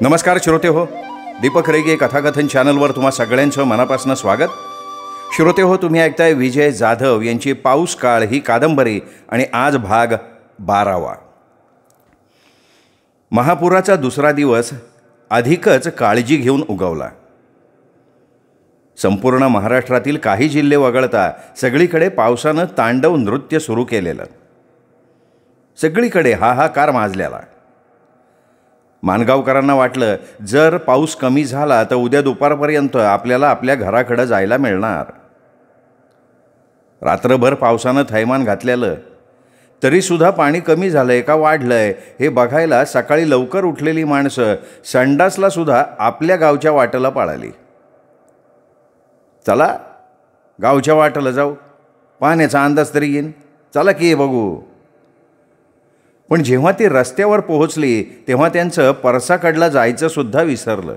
नमस्कार श्रोते हो, दीपक रेगे कथाकथन चॅनलवर तुम्हा सगळ्यांचं मनापासून स्वागत. श्रोते हो, तुम्ही ऐकताय विजय जाधव यांची पाऊस काळ ही कादंबरी आणि आज भाग 12वा. महापुराचा दुसरा दिवस अधिकच काळजी घेऊन उगवला. संपूर्ण महाराष्ट्रातील काही जिल्हे वगळता सगळीकडे पावसानं तांडव नृत्य सुरू केलेलं. सगळीकडे हाहाकार माजलेला. माणगावकरांना वाटलं जर पाऊस कमी झाला तर उद्या दुपारपर्यंत आपल्याला आपल्या घराकडे जायला मिळणार. रात्रभर पावसानं थैमान घातलेलं, तरीसुद्धा पाणी कमी झालंय का वाढलंय हे बघायला सकाळी लवकर उठलेली माणसं संडासला सुद्धा आपल्या गावच्या वाटेला पळाली. चला गावच्या वाटेला जाऊ, पाण्याचा अंदाज तरी येईन, चला की बघू. पण जेव्हा ती रस्त्यावर पोहोचली तेव्हा त्यांचं परसाकडला जायचं सुद्धा विसरलं.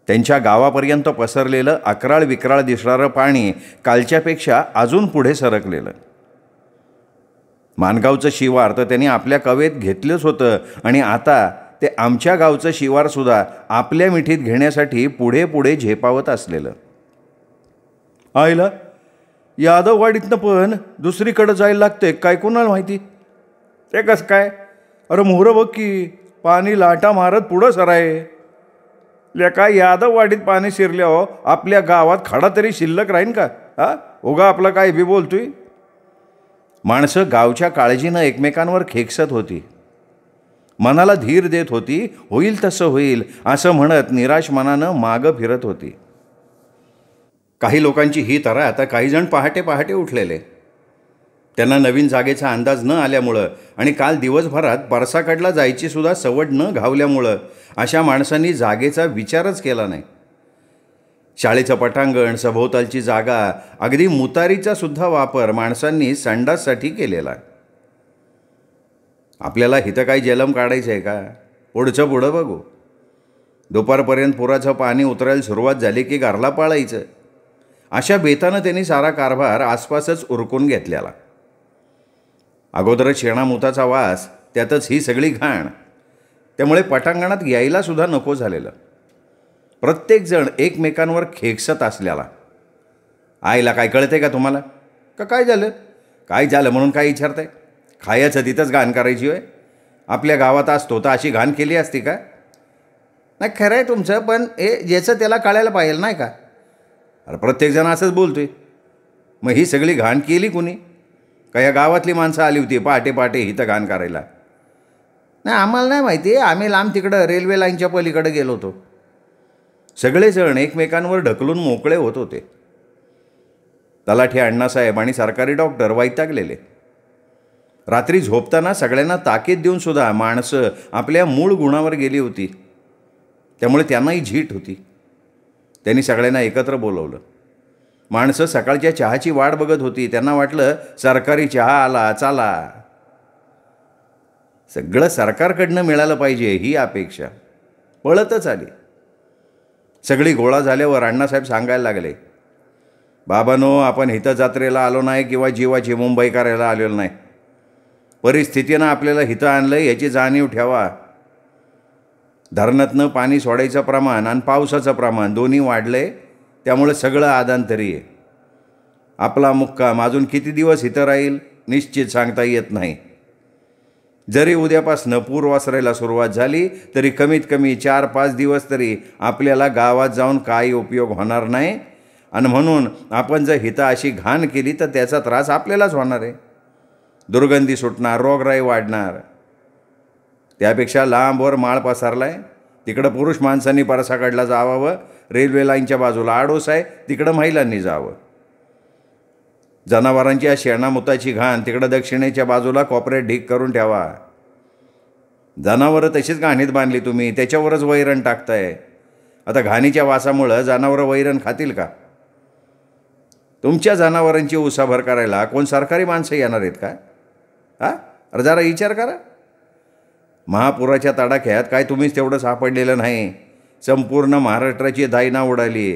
त्यांच्या गावापर्यंत पसरलेलं अकराळ विक्राळ दिसणारं पाणी कालच्यापेक्षा अजून पुढे सरकलेलं. माणगावचं शिवार तर त्यांनी आपल्या कवेत घेतलंच होतं आणि आता ते आमच्या गावचं शिवारसुद्धा आपल्या मिठीत घेण्यासाठी पुढे पुढे झेपावत असलेलं. आईला यादववाडीतनं पण दुसरीकडं जायला लागतंय काय, कोणाला माहिती? ते कसं काय? अरे मोहरं बघ की, पाणी लाटा मारत पुढं सराय. लेका यादववाडीत पाणी शिरल्यावर आपल्या गावात खडा तरी शिल्लक राहीन का? उगा आपलं काय बी बोलतोय. माणसं गावच्या काळजीनं एकमेकांवर खेकसत होती, मनाला धीर देत होती. होईल तसं होईल असं म्हणत निराश मनानं मागं फिरत होती. काही लोकांची ही तऱ्हा आता काही जण पहाटे पहाटे उठलेले. त्यांना नवीन जागेचा अंदाज न आल्यामुळं आणि काल दिवसभरात परसाकडला जायची सुद्धा सवड न घावल्यामुळं अशा माणसांनी जागेचा विचारच केला नाही. शाळेचं पटांगण, सभोवतालची जागा, अगदी मुतारीचा सुद्धा वापर माणसांनी संडाससाठी केलेला. आपल्याला हिथं काही जलम काढायचं आहे का? पुढचं पुढं बघू. दुपारपर्यंत पुराचं पाणी उतरायला सुरुवात झाली की घरला पाळायचं. अशा बेतानं त्यांनी सारा कारभार आसपासच उरकून घेतलेला. अगोदरच शेणामुताचा वास, त्यातच ही सगळी घाण, त्यामुळे पटांगणात यायला सुद्धा नको झालेलं. प्रत्येकजण एकमेकांवर खेकसत असल्याला. आईला काय कळते का तुम्हाला? का काय झालं? काय झालं म्हणून काय विचारताय? खायचं तिथंच घाण करायची होय? आपल्या गावात असतो तर अशी घाण केली असती का? नाही, खरं आहे तुमचं, पण हे ज्याचं त्याला कळायला पाहिजे नाही का? अरे प्रत्येकजण असंच बोलतोय. मग ही सगळी घाण केली कुणी? का या गावातली माणसं आली होती पहाटे पहाटे इथं घाण करायला? नाही, आम्हाला नाही माहिती, आम्ही लांब तिकडं रेल्वे लाईनच्या पलीकडे गेलो होतो. सगळेजण एकमेकांवर ढकलून मोकळे होत होते. तलाठी अण्णासाहेब आणि सरकारी डॉक्टर वैतागलेले. रात्री झोपताना सगळ्यांना ताकीद देऊन सुद्धा माणसं आपल्या मूळ गुणावर गेली होती, त्यामुळे त्यांनाही झीट होती. त्यांनी सगळ्यांना एकत्र बोलवलं. माणसं सकाळच्या चहाची वाट बघत होती. त्यांना वाटलं सरकारी चहा आला, चला. सगळं सरकारकडनं मिळालं पाहिजे ही अपेक्षा पळतच आली. सगळी गोळा झाल्यावर अण्णासाहेब सांगायला लागले, बाबांनो, आपण इथं जत्रेला आलो नाही किंवा जीवाची मुंबई करायला आलेलो नाही. परिस्थितीनं आपल्याला इथं आणलं याची जाणीव ठेवा. धरणातनं पाणी सोडायचं प्रमाण आणि पावसाचं प्रमाण दोन्ही वाढलंय, त्यामुळे सगळं आदांतरी आहे. आपला मुक्काम अजून किती दिवस इथं राहील निश्चित सांगता येत नाही. जरी उद्यापासनं पूर वासरायला सुरुवात झाली तरी कमीत कमी 4-5 दिवस तरी आपल्याला गावात जाऊन काही उपयोग होणार नाही. आणि म्हणून आपण जर हिथं अशी घाण केली तर त्याचा त्रास आपल्यालाच होणार आहे. दुर्गंधी सुटणार, रोगराई वाढणार. त्यापेक्षा लांबवर माळ पसरलाय, तिकडं पुरुष माणसांनी परसाकडला जावावं. रेल्वे लाईनच्या बाजूला आडोस आहे, तिकडं महिलांनी जावं. जनावरांची शेणामुताची घाण तिकडं दक्षिणेच्या बाजूला कोपऱ्यात ढीक करून ठेवा. जनावरं तशीच घाणीत बांधली तुम्ही, त्याच्यावरच वैरण टाकताय. आता घाणीच्या वासामुळं जनावरं वैरण खातील का? तुमच्या जनावरांची उसाभर करायला कोण सरकारी माणसं येणार आहेत का? अरे जरा विचार करा. महापुराच्या तडाख्यात काय तुम्हीच तेवढं सापडलेलं नाही, संपूर्ण महाराष्ट्राची दायना उडाली.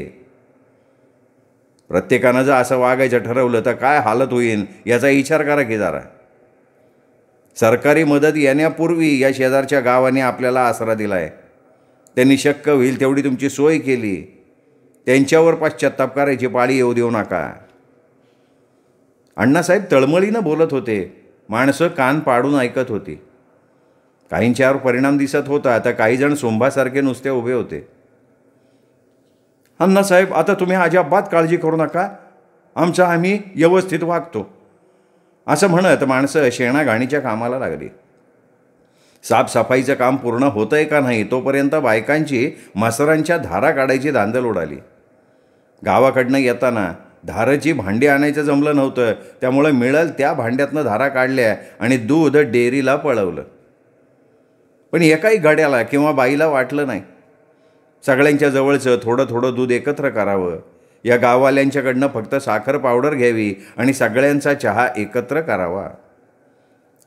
प्रत्येकानं जर असं वागायचं ठरवलं तर काय हालत होईल याचा विचार करा की जरा. सरकारी मदत येण्यापूर्वी या शेजारच्या गावाने आपल्याला आसरा दिला आहे. त्यांनी शक्य होईल तेवढी तुमची सोय केली. त्यांच्यावर पश्चात्ताप करायची पाळी येऊ देऊ नका. अण्णासाहेब तळमळीनं बोलत होते. माणसं कान पाडून ऐकत होती. काहींच्यावर परिणाम दिसत होता, तर काहीजण सोंभासारखे नुसते उभे होते. अण्णासाहेब, आता तुम्ही अजिबात काळजी करू नका. आम्ही व्यवस्थित वागतो, असं म्हणत माणसं शेणाघाणीच्या कामाला लागली. साफसफाईचं काम पूर्ण होतंय का नाही तोपर्यंत बायकांची मसरांच्या धारा काढायची धांदल उडाली. गावाकडनं येताना धाराची भांडी आणायचं जमलं नव्हतं, त्यामुळं मिळेल त्या भांड्यातनं धारा काढल्या आणि दूध डेअरीला पळवलं. पण एकाही गाड्याला किंवा बाईला वाटलं नाही सगळ्यांच्या जवळचं थोडं थोडं दूध एकत्र करावं. या गाववाल्यांच्याकडनं फक्त साखर पावडर घ्यावी आणि सगळ्यांचा चहा एकत्र करावा.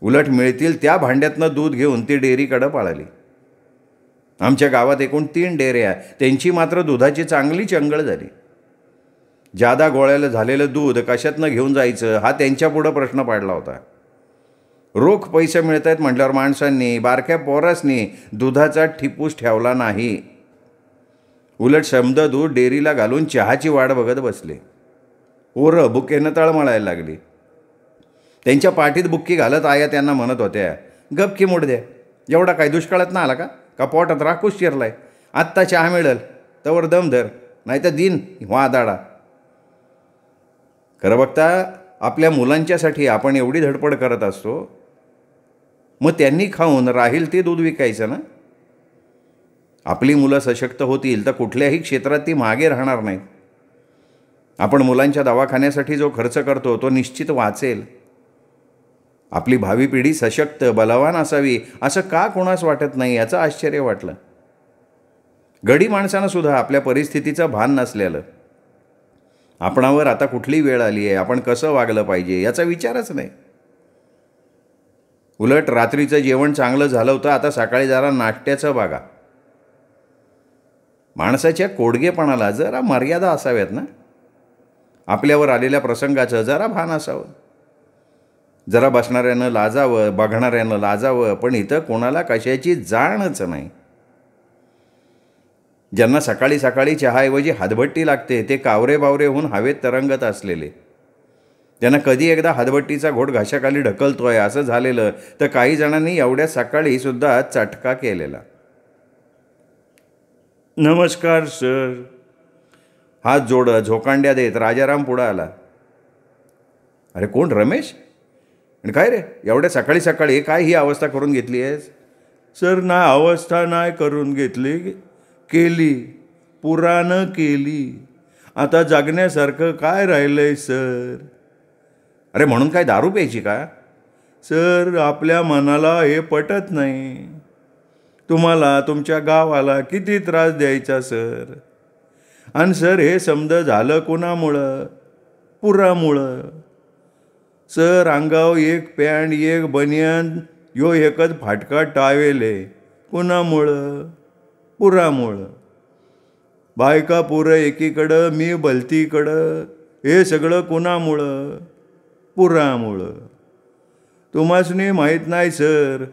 उलट मिळतील त्या भांड्यातनं दूध घेऊन ती डेअरीकडं पळाली. आमच्या गावात एकूण 3 डेअऱ्या, त्यांची मात्र दुधाची चांगली चंगळ झाली. जादा गोळ्याला झालेलं दूध कशातनं घेऊन जायचं हा त्यांच्यापुढं प्रश्न पडला होता. रोख पैसे मिळत आहेत म्हटल्यावर माणसांनी, बारक्या पोरासनी दुधाचा ठिपूस ठेवला नाही. उलट समद दूध डेअरीला घालून चहाची वाट बघत बसले. पोरं बुक्केनं तळमळायला लागली. त्यांच्या पाठीत बुक्की घालत आया त्यांना म्हणत होत्या, गपकी मोड द्या. एवढा काय दुष्काळात ना आला का पोटात राखूच शिरलाय? आत्ता चहा मिळेल तवर दम धर, नाही तर दिन वादाडा. खरं बघता आपल्या मुलांच्यासाठी आपण एवढी धडपड करत असतो, मग त्यांनी खाऊन राहील ते दूध विकायचं ना. आपली मुलं सशक्त होतील तर कुठल्याही क्षेत्रात ती मागे राहणार नाहीत. आपण मुलांच्या दवाखान्यासाठी जो खर्च करतो तो निश्चित वाचेल. आपली भावी पिढी सशक्त बलवान असावी असं का कोणास वाटत नाही याचं आश्चर्य वाटलं. गडी माणसानं सुद्धा आपल्या परिस्थितीचं भान नसलेलं. आपणावर आता कुठली वेळ आली आहे, आपण कसं वागलं पाहिजे याचा विचारच नाही. उलट रात्रीचं जेवण चांगलं झालं होतं, आता सकाळी जरा नाश्त्याचं बघा. माणसाच्या कोडगेपणाला जरा मर्यादा असाव्यात ना. आपल्यावर आलेल्या प्रसंगाचं जरा भान असावं. जरा बसणाऱ्यानं लाजावं, बघणाऱ्यानं लाजावं, पण इथं कोणाला कशाची जाणच नाही. ज्यांना सकाळी सकाळी चहाऐवजी हातभट्टी लागते ते कावरे बावरे होऊन हवेत तरंगत असलेले, त्यांना कधी एकदा हातभट्टीचा घोट घशाखाली ढकलतोय असं झालेलं, तर काही जणांनी एवढ्या सकाळी सुद्धा चटका केलेला. नमस्कार सर. हात जोडत झोकांड्या देत राजाराम पुढं आला. अरे कोण, रमेश? आणि काय रे एवढ्या सकाळी सकाळी काय ही अवस्था करून घेतली आहेस? सर ना अवस्था नाही करून घेतली, केली, पुरानं केली. आता जगण्यासारखं काय राहिलंय सर? अरे म्हणून काय दारू प्यायची का? सर आपल्या मनाला हे पटत नाही. तुम्हाला तुमच्या गावाला किती त्रास द्यायचा सर. आणि सर हे समज झालं कोणामुळं? पुरामुळं. सर अंगाव एक पॅन्ट एक बनियान यो एकच फाटका टावेले. कुणामुळं? पुरामुळं. बायका पुरं एकीकडं, मी भलतीकडं. हे सगळं कुणामुळं? पुरामुळं. तुम्हासनी माहीत नाही सर.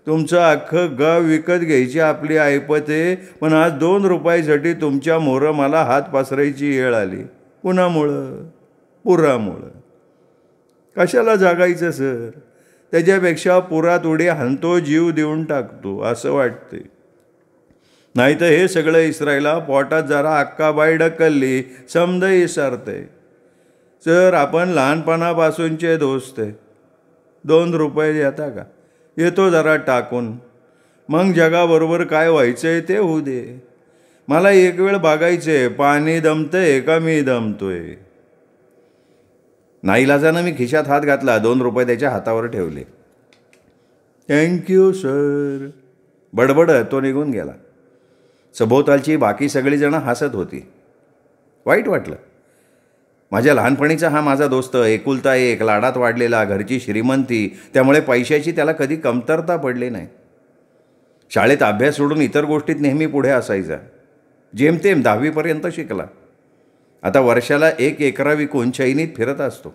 तुमचं अख्खं गाव विकत घ्यायची आपली ऐपत आहे, पण आज 2 रुपयासाठी तुमच्या मोरं मला हात पसरायची वेळ आली. कुणामुळं? पुरामुळं. कशाला जागायचं सर? त्याच्यापेक्षा पुरात उडी हाणतो, जीव देऊन टाकतो असं वाटते. नाही तर हे सगळं इसरायला पोटात जरा अक्काबाई ढकलली समज इसरते. सर आपण लहानपणापासूनचे दोस्त आहे. 2 रुपये देता का? येतो जरा टाकून. मग जगाबरोबर काय व्हायचंय ते होऊ दे. मला एक वेळ बघायचंय पाणी दमतंय का मी दमतोय. नाईलाजानं मी खिशात हात घातला. 2 रुपये त्याच्या हातावर ठेवले. Thank you sir. बडबडत तो निघून गेला. सभोवतालची बाकी सगळीजणं हसत होती. वाईट वाटलं. माझ्या लहानपणीचा हा माझा दोस्त, एकुलता एक, लाडात वाढलेला, घरची श्रीमंती, त्यामुळे पैशाची त्याला कधी कमतरता पडली नाही. शाळेत अभ्यास सोडून इतर गोष्टीत नेहमी पुढे असायचा. जेमतेम 10वीपर्यंत शिकला. आता वर्षाला 1 एकरा विकून चैनीत फिरत असतो.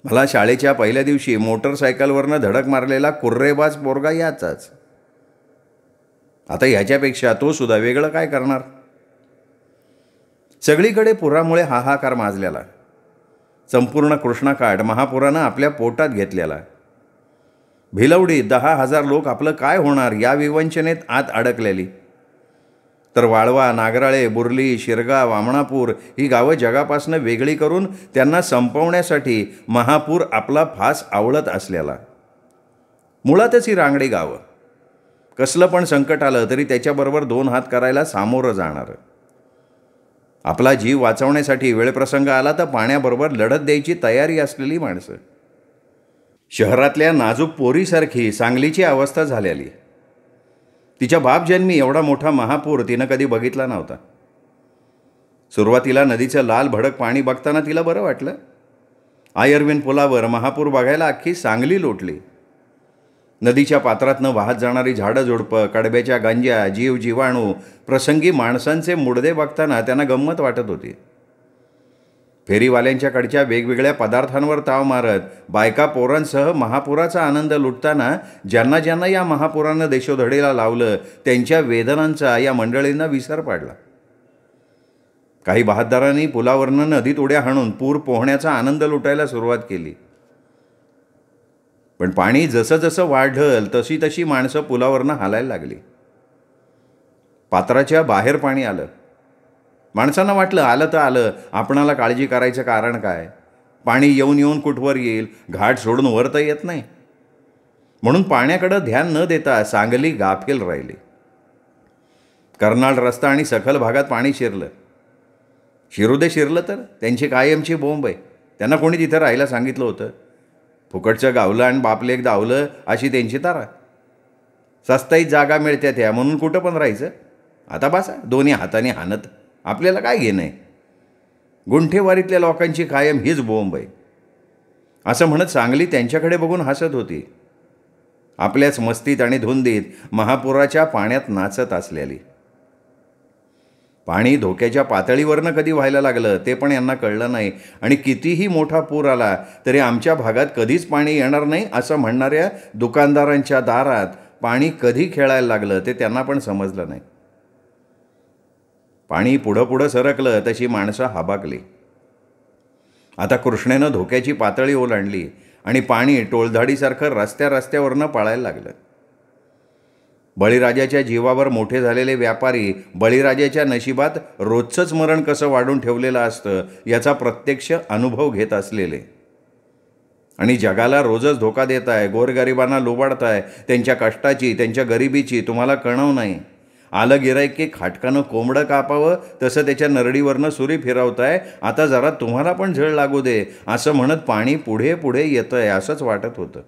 मला शाळेच्या पहिल्या दिवशी मोटरसायकलवरनं धडक मारलेला कुर्रेबाज पोरगा याचाच. आता ह्याच्यापेक्षा तो सुद्धा वेगळं काय करणार. सगळीकडे पुरामुळे हाहाकार माजलेला. संपूर्ण कृष्णाकाठ महापुरानं आपल्या पोटात घेतलेला. भिलवडीत 10,000 लोक आपलं काय होणार या विवंचनेत आत अडकलेली. तर वाळवा, नागराळे, बुर्ली, शिरगाव, आमणापूर ही गावं जगापासून वेगळी करून त्यांना संपवण्यासाठी महापूर आपला फास आवळत असलेला. मुळातच ही रांगडी गावं. कसलं पण संकट आलं तरी त्याच्याबरोबर 2 हात करायला सामोरं जाणार. आपला जीव वाचवण्यासाठी वेळप्रसंग आला तर पाण्याबरोबर लढत द्यायची तयारी असलेली माणसं. शहरातल्या नाजूक पोरीसारखी सांगलीची अवस्था झालेली. तिच्या बापजन्मी एवढा मोठा महापूर तिनं कधी बघितला नव्हता. सुरुवातीला नदीचं लाल भडक पाणी बघताना तिला बरं वाटलं. आयर्विन पुलावर महापूर बघायला अख्खी सांगली लोटली. नदीच्या पात्रातनं वाहत जाणारी झाडं झुडपं, कडब्याच्या गंज्या, जीव जीवाणू, प्रसंगी माणसांचे मुडदे बघताना त्यांना गंमत वाटत होती. फेरीवाल्यांच्याकडच्या वेगवेगळ्या पदार्थांवर ताव मारत बायका पोरांसह महापुराचा आनंद लुटताना ज्यांना ज्यांना या महापुरानं देशोधडीला लावलं त्यांच्या वेदनांचा या मंडळींना विसर पडला. काही बहाद्दारांनी पुलावरनं नदीत उड्या हाणून पूर पोहण्याचा आनंद लुटायला सुरुवात केली. पण पाणी जसं जसं वाढलं तशी तशी माणसं पुलावरनं हालायला लागली. पात्राच्या बाहेर पाणी आलं. माणसांना वाटलं आलं तर आलं, आपणाला काळजी करायचं कारण काय. पाणी येऊन येऊन कुठवर येईल, घाट सोडून वर तर येत नाही. म्हणून पाण्याकडं ध्यान न देता सांगली गाफील राहिली. कर्नाळ रस्ता आणि सखल भागात पाणी शिरलं. शिरू दे, शिरलं तर त्यांची कायमची बोंब आहे. त्यांना कोणी तिथं राहायला सांगितलं होतं. फुकटचं गावलं आणि बापलेक दावलं अशी त्यांची तारा. सस्ताईत जागा मिळत्या त्या म्हणून कुठं पण राहायचं. आता बसा दोन्ही हाताने हाणत, आपल्याला काय घेणं आहे. गुंठेवारीतल्या लोकांची कायम हीच बोंब आहे असं म्हणत सांगली त्यांच्याकडे बघून हसत होती. आपल्याच मस्तीत आणि धुंदीत महापुराच्या पाण्यात नाचत असलेली. पाणी धोक्याच्या पातळीवरनं कधी व्हायला लागलं ते पण यांना कळलं नाही. आणि कितीही मोठा पूर आला तरी आमच्या भागात कधीच पाणी येणार नाही असं म्हणणाऱ्या दुकानदारांच्या दारात पाणी कधी खेळायला लागलं ते त्यांना पण समजलं नाही. पाणी पुढं पुढं सरकलं तशी माणसं हाबाकली. आता कृष्णेनं धोक्याची पातळी ओलांडली आणि पाणी टोळधाडीसारखं रस्त्या रस्त्यावरनं पळायला लागलं. बळीराजाच्या जीवावर मोठे झालेले व्यापारी बळीराजाच्या नशिबात रोजचंच मरण कसं वाढून ठेवलेलं असतं याचा प्रत्यक्ष अनुभव घेत असलेले आणि जगाला रोजच धोका देताय, गोरगरिबांना लुबाडताय, त्यांच्या कष्टाची, त्यांच्या गरिबीची तुम्हाला कळव नाही. आलं गिराईक की खाटकानं कोंबडं कापावं तसं त्याच्या नरडीवरनं सुरी फिरवताय. आता जरा तुम्हाला पण झळ लागू दे असं म्हणत पाणी पुढे पुढे येतंय असंच वाटत होतं.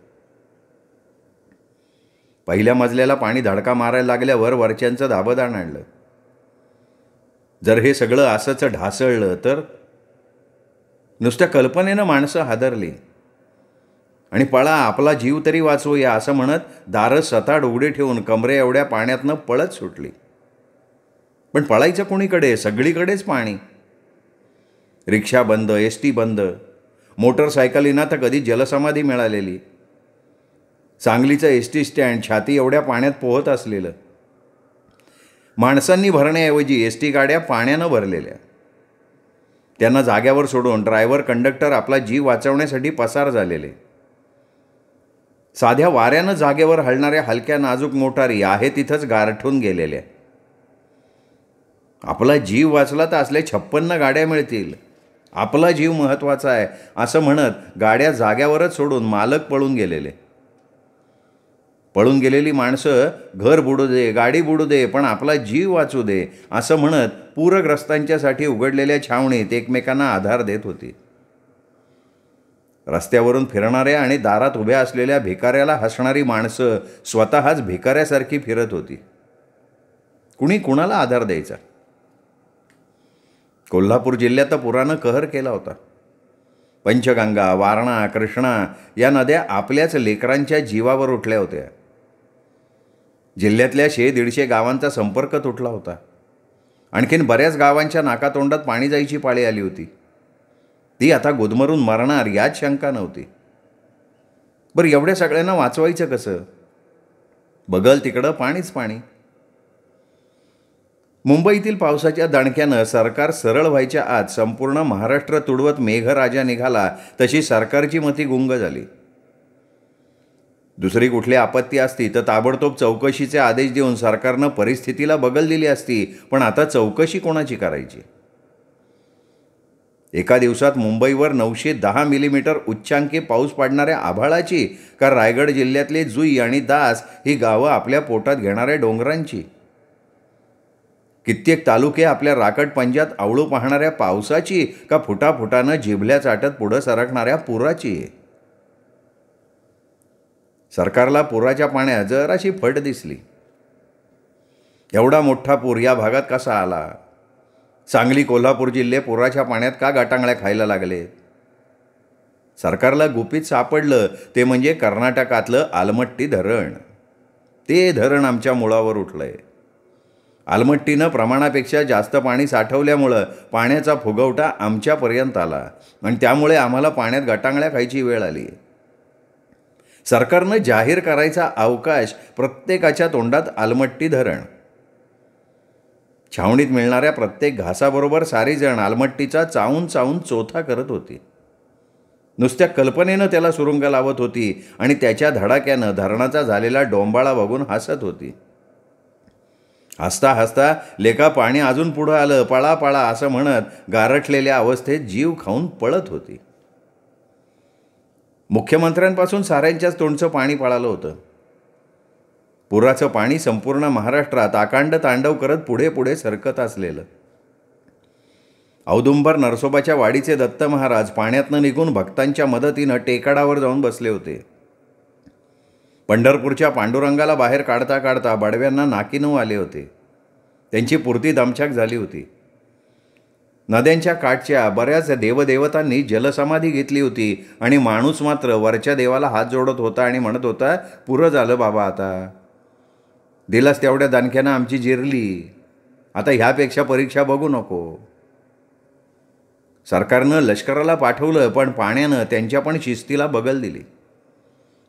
पहिल्या मजल्याला पाणी धडका मारायला लागल्यावर वरच्यांचं धाबदाण आणलं. जर हे सगळं असंच ढासळलं तर नुसत्या कल्पनेनं माणसं हादरली आणि पळा आपला जीव तरी वाचवूया असं म्हणत दारं सताड उघडी ठेवून कमरे एवढ्या पाण्यातनं पळत सुटली. पण पळायचं कोणीकडे, सगळीकडेच पाणी. रिक्षा बंद, एस टी बंद, मोटरसायकलींना तर कधी जलसमाधी मिळालेली. सांगलीचं एस टी स्टँड छाती एवढ्या पाण्यात पोहत असलेलं. माणसांनी भरण्याऐवजी एस टी गाड्या पाण्यानं भरलेल्या. त्यांना जाग्यावर सोडून ड्रायव्हर, कंडक्टर आपला जीव वाचवण्यासाठी पसार झालेले. साध्या वाऱ्यानं जागेवर हलणाऱ्या हलक्या नाजूक मोटारी आहे तिथंच गारठून गेलेल्या. आपला जीव वाचला तर असले 56 गाड्या मिळतील, आपला जीव महत्त्वाचा आहे असं म्हणत गाड्या जाग्यावरच सोडून मालक पळून गेलेले. पळून गेलेली माणसं घर बुडू दे, गाडी बुडू दे, पण आपला जीव वाचू दे असं म्हणत पूरग्रस्तांच्यासाठी उघडलेल्या छावणीत एकमेकांना आधार देत होती. रस्त्यावरून फिरणाऱ्या आणि दारात उभ्या असलेल्या भिकाऱ्याला हसणारी माणसं स्वतःच भिकाऱ्यासारखी फिरत होती. कुणी कुणाला आधार द्यायचा. कोल्हापूर जिल्ह्यात पुरानं कहर केला होता. पंचगंगा, वारणा, कृष्णा या नद्या आपल्याच लेकरांच्या जीवावर उठल्या होत्या. जिल्ह्यातल्या 100-150 गावांचा संपर्क तुटला होता. आणखीन बऱ्याच गावांच्या नाकातोंडात पाणी जायची पाळी आली होती. ती आता गुदमरून मरणार यात शंका नव्हती. बरं, एवढ्या सगळ्यांना वाचवायचं कसं? बगल तिकडं पाणीच पाणी. मुंबईतील पावसाच्या दणक्यानं सरकार सरळ व्हायच्या आत संपूर्ण महाराष्ट्र तुडवत मेघराजा निघाला तशी सरकारची मती गुंग झाली. दुसरी कुठली आपत्ती असती तर ताबडतोब चौकशीचे आदेश देऊन सरकारनं परिस्थितीला बगल दिली असती. पण आता चौकशी कोणाची करायची? एका दिवसात मुंबईवर 910 मिलीमीटर उच्चांकी पाऊस पडणाऱ्या आभाळाची का रायगड जिल्ह्यातले जुई आणि दास ही गावं आपल्या पोटात घेणाऱ्या डोंगरांची? कित्येक तालुके आपल्या राकट पंजात आवळू पाहणाऱ्या पावसाची का फुटाफुटानं जिभल्या चाटत पुढं सरकणाऱ्या पुराची? सरकारला पुराच्या पाण्यात जराशी फट दिसली. एवढा मोठा पूर या भागात कसा आला? सांगली कोल्हापूर जिल्हे पुराच्या पाण्यात का गाटांगळ्या खायला लागले? सरकारला गुपित सापडलं ते म्हणजे कर्नाटकातलं आलमट्टी धरण. ते धरण आमच्या मुळावर उठलंय. आलमट्टीनं प्रमाणापेक्षा जास्त पाणी साठवल्यामुळं पाण्याचा फुगवटा आमच्यापर्यंत आला आणि त्यामुळे आम्हाला पाण्यात गाटांगळ्या खायची वेळ आली. सरकारनं जाहीर करायचा अवकाश प्रत्येकाच्या तोंडात आलमट्टी धरण. छावणीत मिळणाऱ्या प्रत्येक घासाबरोबर सारीजण आलमट्टीचा चावून चावून चोथा करत होती. नुसत्या कल्पनेनं त्याला सुरुंग लावत होती आणि त्याच्या धडाक्यानं धरणाचा झालेला डोंबाळा बघून हसत होती. हसता हसता लेका पाणी अजून पुढं आलं, पळा पळा असं म्हणत गारठलेल्या अवस्थेत जीव खाऊन पळत होती. मुख्यमंत्र्यांपासून साऱ्यांच्याच तोंडचं पाणी पळालं होतं. पुराचं पाणी संपूर्ण महाराष्ट्रात आकांड तांडव करत पुढे पुढे सरकत असलेलं. औदुंबर नरसोबाच्या वाडीचे दत्त महाराज पाण्यातनं निघून भक्तांच्या मदतीनं टेकाडावर जाऊन बसले होते. पंढरपूरच्या पांडुरंगाला बाहेर काढता काढता बडव्यांना नाकीनऊ आले होते. त्यांची पुरती दमछाक झाली होती. नद्यांच्या काठच्या बऱ्याच देवदेवतांनी जलसमाधी घेतली होती आणि माणूस मात्र वरच्या देवाला हात जोडत होता आणि म्हणत होता, पुरं झालं बाबा, आता दिलास तेवढ्या दणक्यानं आमची जिरली, आता ह्यापेक्षा परीक्षा बघू नको. सरकारनं लष्कराला पाठवलं पण पाण्यानं त्यांच्या पण शिस्तीला बगल दिली.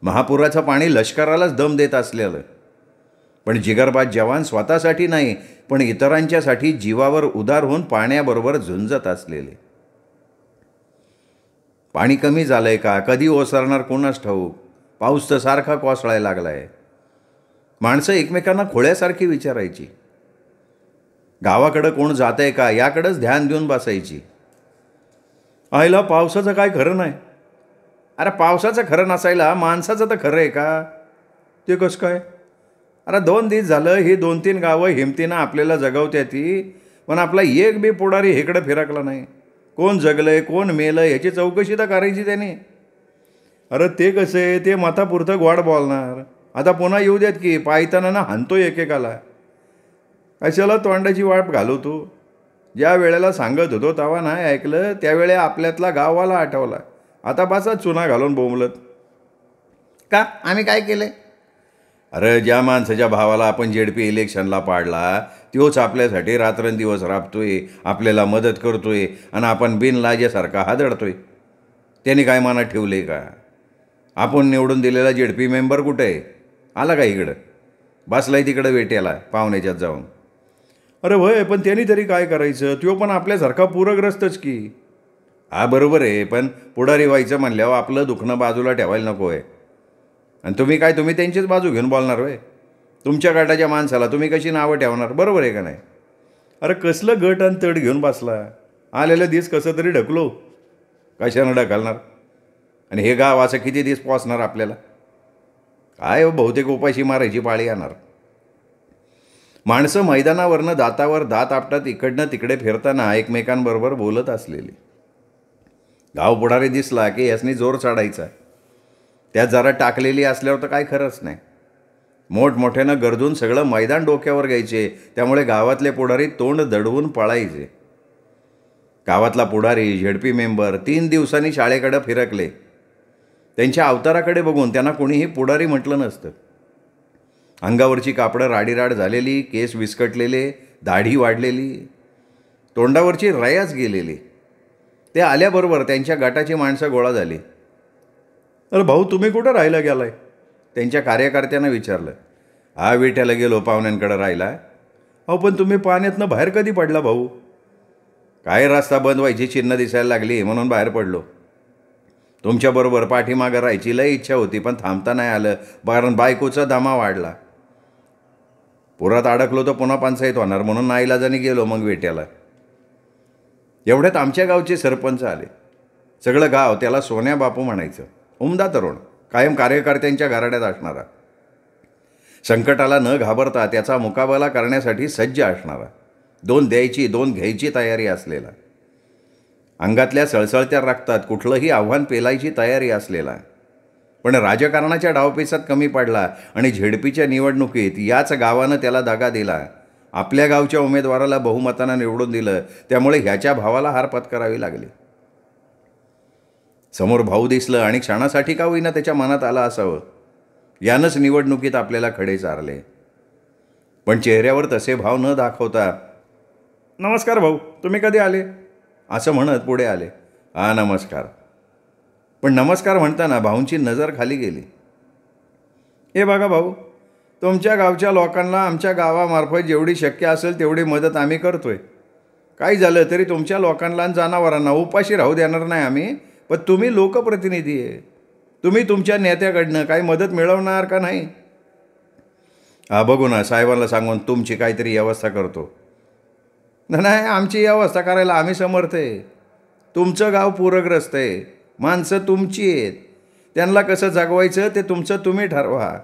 महापुराचं पाणी लष्करालाच दम देत असलेलं, पण जिगरबाज जवान स्वतःसाठी नाही पण इतरांच्यासाठी जीवावर उदार होऊन पाण्याबरोबर झुंजत असलेले. पाणी कमी झालंय का, कधी ओसरणार कोणास ठाऊक. पाऊस तर सारखा कोसळायला लागलाय. माणसं एकमेकांना खोळ्यासारखी विचारायची. गावाकडं कोण जातंय का याकडंच ध्यान देऊन बसायची. आईला पावसाचं काय खरं नाही. अरे पावसाचं खरं नसायला माणसाचं तर खरं आहे का? ते कसं काय? अरे 2 दिवस झालं ही 2-3 गावं हिमतीनं आपल्याला जगवत्या ती, पण आपला एक बी पुढारी इकडं फिरकला नाही. कोण जगलंय कोण मेलं याची चौकशी तर करायची त्याने. अरे ते कसं आहे, ते मतापुरतं गोड बोलणार. आता पुन्हा येऊ देत की पायताना ना हाणतो एकेकाला. कशाला तोंडाची वाट घालवतो? ज्या वेळेला सांगत होतो तेव्हा नाही ऐकलं, त्यावेळे आपल्यातला गाववाला आठवला. आता बसा चुना घालून बोंबलत. का आम्ही काय केले? अरे ज्या माणसाच्या भावाला आपण जेडपी इलेक्शनला पाडला तोच आपल्यासाठी रात्रंदिवस राबतोय, आपल्याला मदत करतोय आणि आपण बिनलाजेसारखा हादडतोय. त्याने काय मनात ठेवले का? आपण निवडून दिलेला जेडपी मेंबर कुठे आहे? आला का इकडं? बसलाय तिकडं वेट्याला पाहुण्याच्यात जाऊन. अरे भय, पण त्यांनी तरी काय करायचं? तो पण आपल्यासारखा पूरग्रस्तच की. हा बरोबर आहे, पण पुढारी व्हायचं म्हणल्यावर आपलं दुखणं बाजूला ठेवायला नको आहे. आणि तुम्ही त्यांचीच बाजू घेऊन बोलणार होय? तुमच्या गटाच्या माणसाला तुम्ही कशी नावं ठेवणार? बरोबर आहे का नाही? अरे कसलं गट आणि तड घेऊन बसला. आलेलं दिस कसं तरी ढकलो. कशानं ढकलणार? आणि हे गाव असं किती दिवस पोचणार आपल्याला? काय बहुतेक उपाशी मारायची पाळी येणार. माणसं मैदानावरनं दातावर दात आपटत इकडनं तिकडे फिरताना एकमेकांबरोबर बोलत असलेली. गाव पुढारी दिसला की यासनी जोर चढायचा. त्यात जरा टाकलेली असल्यावर तर काय खरंच नाही. मोठमोठ्यानं गरजून सगळं मैदान डोक्यावर घ्यायचे, त्यामुळे गावातले पुढारी तोंड दडवून पळायचे. गावातला पुढारी झेडपी मेंबर 3 दिवसांनी शाळेकडे फिरकले. त्यांच्या अवताराकडे बघून त्यांना कोणीही पुढारी म्हटलं नसतं. अंगावरची कापडं राडीराड झालेली, केस विस्कटलेले, दाढी वाढलेली, तोंडावरची रयाच गेलेली. ते आल्याबरोबर त्यांच्या गटाची माणसं गोळा झाली. अरे भाऊ, तुम्ही कुठं राहायला गेलाय? त्यांच्या कार्यकर्त्यांना विचारलं. हा, विट्याला गेलो पाहुण्यांकडे राहिला. अहो, पण तुम्ही पाण्यातनं बाहेर कधी पडला भाऊ? काय रस्ता बंद व्हायची चिन्ह दिसायला लागली म्हणून बाहेर पडलो. तुमच्याबरोबर पाठीमागं राहायची लई इच्छा होती, पण थांबता नाही आलं, कारण बायकोचा दमा वाढला. पुरात अडकलो तर पुन्हा पंचायत होणार म्हणून नाईलाजाने गेलो मग विट्याला. एवढ्यात आमच्या गावचे सरपंच आले. सगळं गाव त्याला सोन्या बापू म्हणायचं. उमदा तरुण, कायम कार्यकर्त्यांच्या घराड्यात असणारा, संकटाला न घाबरता त्याचा मुकाबला करण्यासाठी सज्ज असणारा, 2 द्यायची 2 घ्यायची तयारी असलेला, अंगातल्या सळसळत्या रक्तात कुठलंही आव्हान पेलायची तयारी असलेला, पण राजकारणाच्या डावपेचात कमी पडला आणि झेडपीच्या निवडणुकीत याच गावानं त्याला दगा दिला. आपल्या गावच्या उमेदवाराला बहुमतानं निवडून दिलं, त्यामुळे ह्याच्या भावाला हार पत्करावी लागली. समोर भाऊ दिसलं आणि क्षणासाठी का होईना त्याच्या मनात आलं असावं, यानंच निवडणुकीत आपल्याला खडे चारले. पण चेहऱ्यावर तसे भाव न दाखवता, नमस्कार भाऊ, तुम्ही कधी आले, असं म्हणत पुढे आले. हा, नमस्कार. पण नमस्कार म्हणताना भाऊंची नजर खाली गेली. हे बघा भाऊ, तुमच्या गावच्या लोकांना आमच्या गावामार्फत जेवढी शक्य असेल तेवढी मदत आम्ही करतोय. काही झालं तरी तुमच्या लोकांना आणि जनावरांना उपाशी राहू देणार नाही आम्ही. पण तुम्ही लोकप्रतिनिधी आहे, तुम्ही तुमच्या नेत्याकडनं काही मदत मिळवणार का नाही? हा, बघू ना, साहेबांना सांगून तुमची काहीतरी व्यवस्था करतो. नाही, आमची व्यवस्था करायला आम्ही समर्थ आहे. तुमचं गाव पूरग्रस्त आहे, माणसं तुमची आहेत, त्यांना कसं जगवायचं ते तुमचं तुम्ही ठरवा.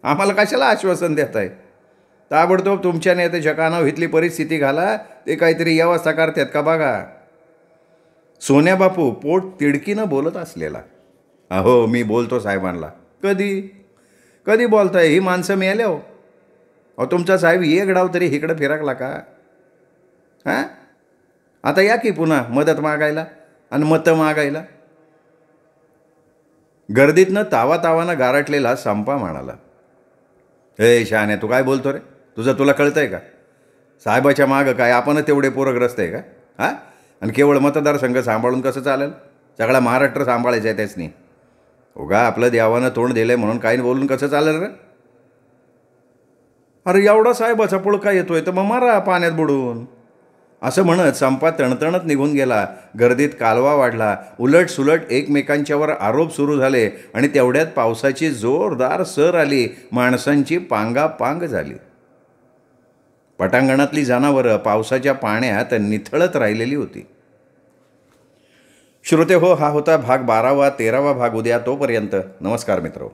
आम्हाला कशाला आश्वासन देताय? ताबडतोब तुमच्या नेत्याच्या कानावर इथली परिस्थिती घाला, ते काहीतरी व्यवस्था करतात का बघा. सोन्या बापू पोट तिडकीनं बोलत असलेला. अहो, मी बोलतो साहेबांना. कधी कधी बोलताय? ही माणसं मिळाले हो. अहो, तुमचा साहेब एक डाव तरी इकडं फिरकला का? हां, आता या की पुन्हा मदत मागायला आणि मतं मागायला. गर्दीतनं तावातावानं गारटलेला संपा म्हणाला. हे शहाण्या, तू काय बोलतो रे? तुला कळतं आहे का? साहेबाच्या मागं काय आपण तेवढे पूरग्रस्त आहे का? हां, आणि केवळ मतदारसंघ सांभाळून कसं चालेल? सगळा महाराष्ट्र सांभाळायचा आहे त्याचनी. उगा आपलं देवानं तोंड दिलं आहे म्हणून काही बोलून कसं चालेल रे? अरे, एवढा साहेबाचा पुळका येतोय तर मग मारा पाण्यात बुडून, असं म्हणत संपा तणतणत निघून गेला. गर्दीत कालवा वाढला. उलट सुलट एकमेकांच्यावर आरोप सुरू झाले आणि तेवढ्यात पावसाची जोरदार सर आली. माणसांची पांगापांग झाली. पटांगणातली जनावरं पावसाच्या पाण्यात निथळत राहिलेली होती. श्रोते हो, हा होता भाग 12वा. 13वा भाग उद्या. तोपर्यंत नमस्कार मित्र.